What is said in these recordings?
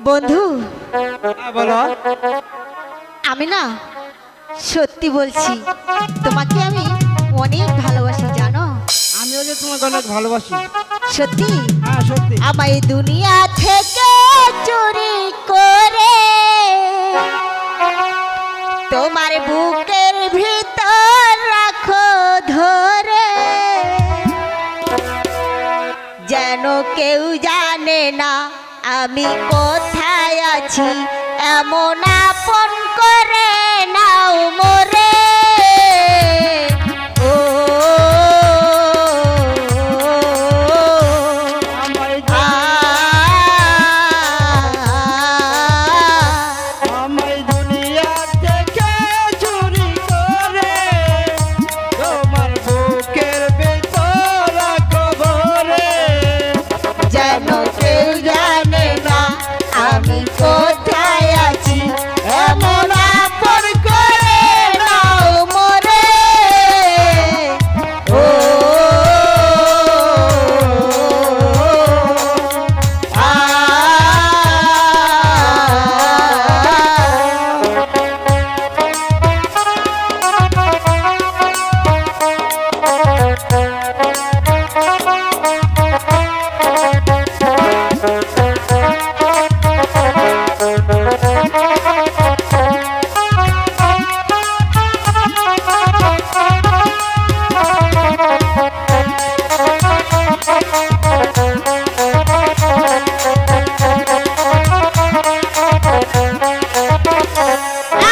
বন্ধু বলো। আমি না সত্যি বলছি, তোমাকে আমি অনেক ভালোবাসি জানো। আমিও যে তোমাকে অনেক ভালোবাসি। সত্যি? হ্যাঁ সত্যি। আমায় দুনিয়া থেকে চুরি করে তোমার বুকের ভিতর রাখো ধরে, যেন কেউ জানে না আমি কোথায় আছি, এমন আপন করে নাও মোরে। ও আমায় দুনিয়া থেকে চুরি করে তোমার বুকের ভিতর রাখো ধরে, যেন কেউ জানে না আমি কোথায় আছি, এমন আপন করে নাও মোরে। ও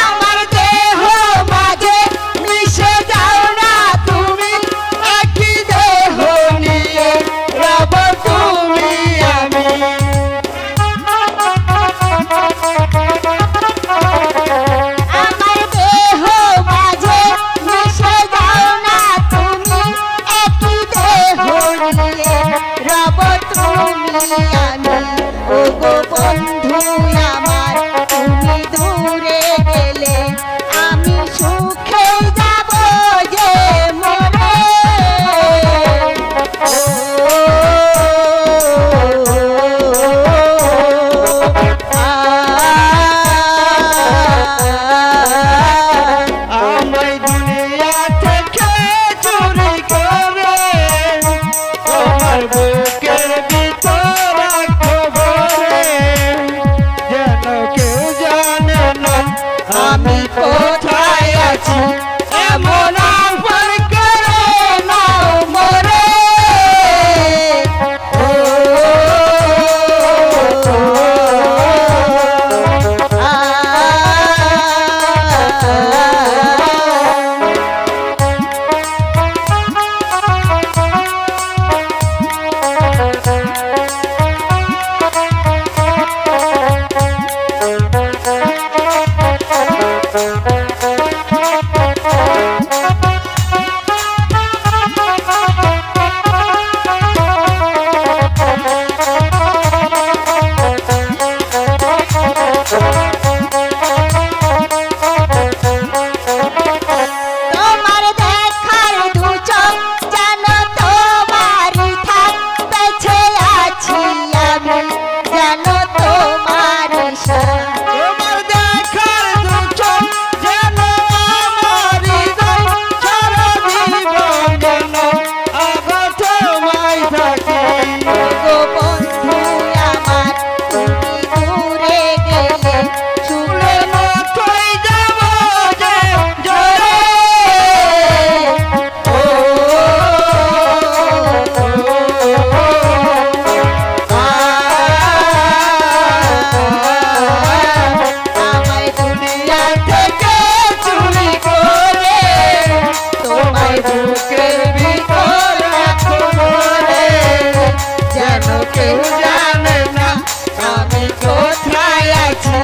আমার দেহ মাঝে মিশে যাও না তুমি, একই দেহ নিয়ে রব তুমি আমি। আমার দেহ মাঝে মিশে যাও না তুমি, একই দেহ নিয়ে রব তুমি আমি। ও গো বন্ধু আমার, তুমি দূরে গেলে আমি সুখে যাব যে মরে। আমায় দুনিয়া থেকে চুরি করে তোমার বুকের ভিতর রাখো ধরে, যেন কেউ জানে না আমি কোথায় আছি, এমন আপন করে নাও মোরে। ও তোমার দেখার দু চোখ যেন তোমারই থাক, বেঁচে আছি আমি যেন তোমারই সাথ। তোমার দেখার দু চোখ যেন আমার হৃদয়, সারা জীবন যেন আগো তোমায় থাকি। গো বন্ধু আমার, তুমি দূরে গেলে শুনে মতোই যাব যে জোরে। ও আমায় দুনিয়া থেকে চুরি করে তোমায় বুকের ভিতর রাখো ধরে, যেন কেউ জানে না আমি কোথায় আছি,